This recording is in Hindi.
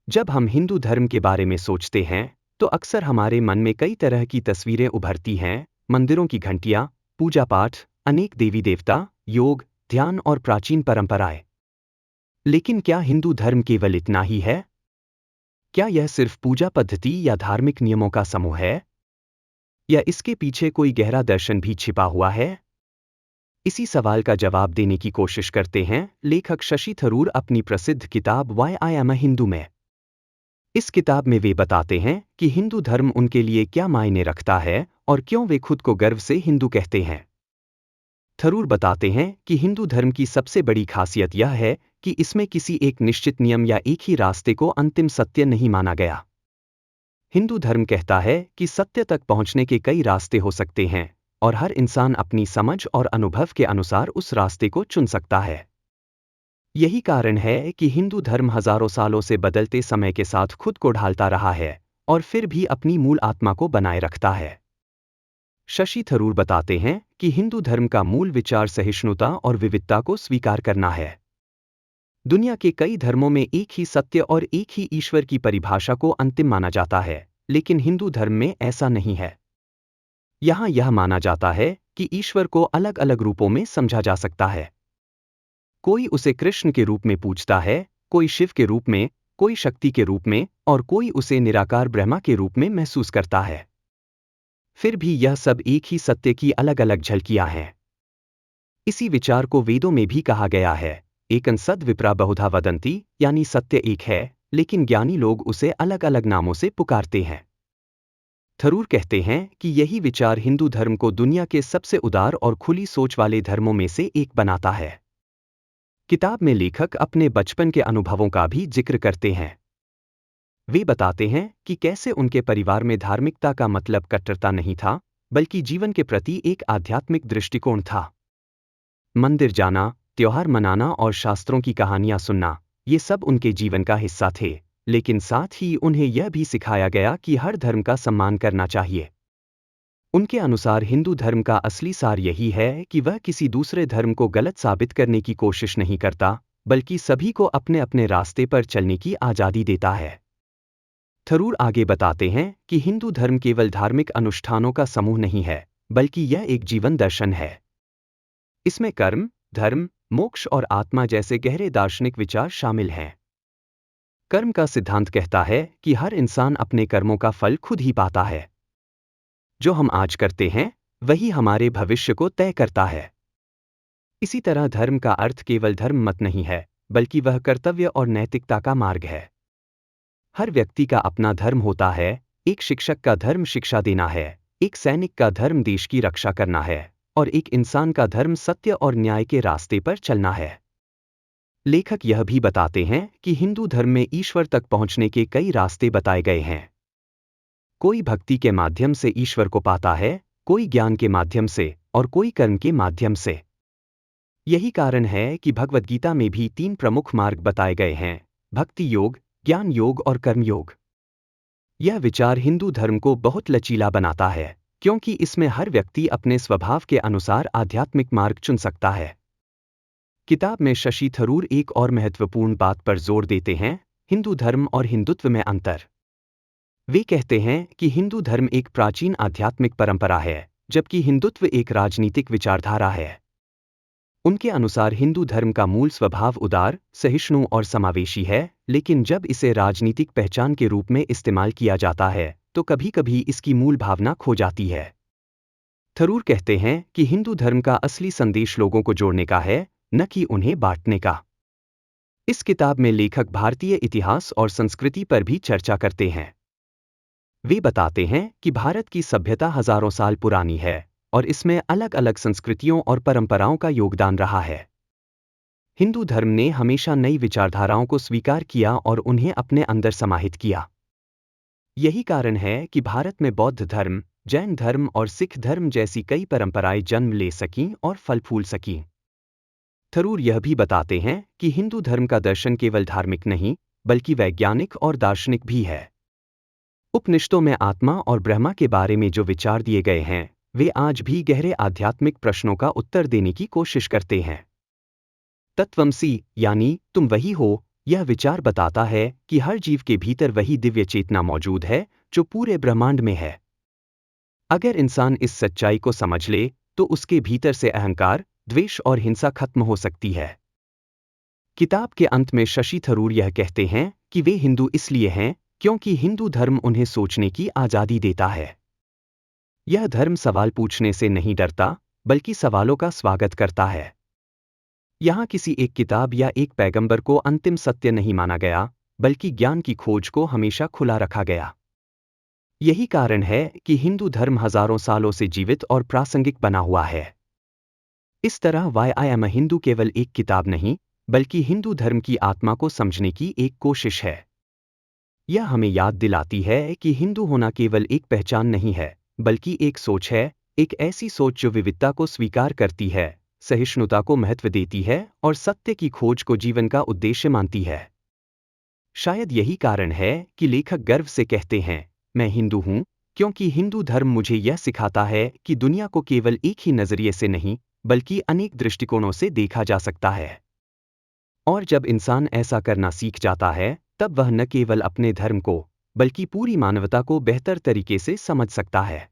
जब हम हिंदू धर्म के बारे में सोचते हैं तो अक्सर हमारे मन में कई तरह की तस्वीरें उभरती हैं। मंदिरों की घंटियां, पूजा पाठ, अनेक देवी देवता, योग, ध्यान और प्राचीन परंपराएं। लेकिन क्या हिंदू धर्म केवल इतना ही है? क्या यह सिर्फ पूजा पद्धति या धार्मिक नियमों का समूह है, या इसके पीछे कोई गहरा दर्शन भी छिपा हुआ है? इसी सवाल का जवाब देने की कोशिश करते हैं लेखक शशि थरूर अपनी प्रसिद्ध किताब why I am a Hindu में। इस किताब में वे बताते हैं कि हिंदू धर्म उनके लिए क्या मायने रखता है और क्यों वे खुद को गर्व से हिंदू कहते हैं। थरूर बताते हैं कि हिंदू धर्म की सबसे बड़ी खासियत यह है कि इसमें किसी एक निश्चित नियम या एक ही रास्ते को अंतिम सत्य नहीं माना गया। हिंदू धर्म कहता है कि सत्य तक पहुंचने के कई रास्ते हो सकते हैं और हर इंसान अपनी समझ और अनुभव के अनुसार उस रास्ते को चुन सकता है। यही कारण है कि हिंदू धर्म हजारों सालों से बदलते समय के साथ खुद को ढालता रहा है और फिर भी अपनी मूल आत्मा को बनाए रखता है। शशि थरूर बताते हैं कि हिंदू धर्म का मूल विचार सहिष्णुता और विविधता को स्वीकार करना है। दुनिया के कई धर्मों में एक ही सत्य और एक ही ईश्वर की परिभाषा को अंतिम माना जाता है, लेकिन हिंदू धर्म में ऐसा नहीं है। यहाँ यह माना जाता है कि ईश्वर को अलग अलग रूपों में समझा जा सकता है। कोई उसे कृष्ण के रूप में पूजता है, कोई शिव के रूप में, कोई शक्ति के रूप में और कोई उसे निराकार ब्रह्मा के रूप में महसूस करता है। फिर भी यह सब एक ही सत्य की अलग अलग झलकियां हैं। इसी विचार को वेदों में भी कहा गया है, एकं सद विप्रा बहुधा वदंती, यानी सत्य एक है लेकिन ज्ञानी लोग उसे अलग अलग नामों से पुकारते हैं। थरूर कहते हैं कि यही विचार हिंदू धर्म को दुनिया के सबसे उदार और खुली सोच वाले धर्मों में से एक बनाता है। किताब में लेखक अपने बचपन के अनुभवों का भी जिक्र करते हैं। वे बताते हैं कि कैसे उनके परिवार में धार्मिकता का मतलब कट्टरता नहीं था, बल्कि जीवन के प्रति एक आध्यात्मिक दृष्टिकोण था। मंदिर जाना, त्योहार मनाना और शास्त्रों की कहानियां सुनना, ये सब उनके जीवन का हिस्सा थे, लेकिन साथ ही उन्हें यह भी सिखाया गया कि हर धर्म का सम्मान करना चाहिए। उनके अनुसार हिंदू धर्म का असली सार यही है कि वह किसी दूसरे धर्म को गलत साबित करने की कोशिश नहीं करता, बल्कि सभी को अपने अपने रास्ते पर चलने की आज़ादी देता है। थरूर आगे बताते हैं कि हिंदू धर्म केवल धार्मिक अनुष्ठानों का समूह नहीं है, बल्कि यह एक जीवन दर्शन है। इसमें कर्म, धर्म, मोक्ष और आत्मा जैसे गहरे दार्शनिक विचार शामिल हैं। कर्म का सिद्धांत कहता है कि हर इंसान अपने कर्मों का फल खुद ही पाता है। जो हम आज करते हैं वही हमारे भविष्य को तय करता है। इसी तरह धर्म का अर्थ केवल धर्म मत नहीं है, बल्कि वह कर्तव्य और नैतिकता का मार्ग है। हर व्यक्ति का अपना धर्म होता है, एक शिक्षक का धर्म शिक्षा देना है, एक सैनिक का धर्म देश की रक्षा करना है और एक इंसान का धर्म सत्य और न्याय के रास्ते पर चलना है। लेखक यह भी बताते हैं कि हिंदू धर्म में ईश्वर तक पहुंचने के कई रास्ते बताए गए हैं। कोई भक्ति के माध्यम से ईश्वर को पाता है, कोई ज्ञान के माध्यम से और कोई कर्म के माध्यम से। यही कारण है कि भगवद गीता में भी 3 प्रमुख मार्ग बताए गए हैं, भक्ति योग, ज्ञान योग और कर्म योग। यह विचार हिंदू धर्म को बहुत लचीला बनाता है, क्योंकि इसमें हर व्यक्ति अपने स्वभाव के अनुसार आध्यात्मिक मार्ग चुन सकता है। किताब में शशि थरूर एक और महत्वपूर्ण बात पर जोर देते हैं, हिंदू धर्म और हिंदुत्व में अंतर। वे कहते हैं कि हिंदू धर्म एक प्राचीन आध्यात्मिक परंपरा है, जबकि हिंदुत्व एक राजनीतिक विचारधारा है। उनके अनुसार हिंदू धर्म का मूल स्वभाव उदार, सहिष्णु और समावेशी है, लेकिन जब इसे राजनीतिक पहचान के रूप में इस्तेमाल किया जाता है तो कभी-कभी इसकी मूल भावना खो जाती है। थरूर कहते हैं कि हिंदू धर्म का असली संदेश लोगों को जोड़ने का है, न कि उन्हें बांटने का। इस किताब में लेखक भारतीय इतिहास और संस्कृति पर भी चर्चा करते हैं। वे बताते हैं कि भारत की सभ्यता हजारों साल पुरानी है और इसमें अलग अलग संस्कृतियों और परंपराओं का योगदान रहा है। हिंदू धर्म ने हमेशा नई विचारधाराओं को स्वीकार किया और उन्हें अपने अंदर समाहित किया। यही कारण है कि भारत में बौद्ध धर्म, जैन धर्म और सिख धर्म जैसी कई परंपराएं जन्म ले सकीं और फल फूल सकीं। थरूर यह भी बताते हैं कि हिंदू धर्म का दर्शन केवल धार्मिक नहीं, बल्कि वैज्ञानिक और दार्शनिक भी है। उपनिषदों में आत्मा और ब्रह्मा के बारे में जो विचार दिए गए हैं, वे आज भी गहरे आध्यात्मिक प्रश्नों का उत्तर देने की कोशिश करते हैं। तत्वमसि, यानी तुम वही हो, यह विचार बताता है कि हर जीव के भीतर वही दिव्य चेतना मौजूद है जो पूरे ब्रह्मांड में है। अगर इंसान इस सच्चाई को समझ ले तो उसके भीतर से अहंकार, द्वेष और हिंसा खत्म हो सकती है। किताब के अंत में शशि थरूर यह कहते हैं कि वे हिंदू इसलिए हैं क्योंकि हिंदू धर्म उन्हें सोचने की आज़ादी देता है। यह धर्म सवाल पूछने से नहीं डरता, बल्कि सवालों का स्वागत करता है। यहाँ किसी एक किताब या एक पैगंबर को अंतिम सत्य नहीं माना गया, बल्कि ज्ञान की खोज को हमेशा खुला रखा गया। यही कारण है कि हिंदू धर्म हजारों सालों से जीवित और प्रासंगिक बना हुआ है। इस तरह why I am a Hindu केवल एक किताब नहीं, बल्कि हिंदू धर्म की आत्मा को समझने की एक कोशिश है। यह हमें याद दिलाती है कि हिंदू होना केवल एक पहचान नहीं है, बल्कि एक सोच है, एक ऐसी सोच जो विविधता को स्वीकार करती है, सहिष्णुता को महत्व देती है और सत्य की खोज को जीवन का उद्देश्य मानती है। शायद यही कारण है कि लेखक गर्व से कहते हैं, मैं हिंदू हूं, क्योंकि हिंदू धर्म मुझे यह सिखाता है कि दुनिया को केवल एक ही नजरिए से नहीं, बल्कि अनेक दृष्टिकोणों से देखा जा सकता है। और जब इंसान ऐसा करना सीख जाता है, तब वह न केवल अपने धर्म को, बल्कि पूरी मानवता को बेहतर तरीके से समझ सकता है।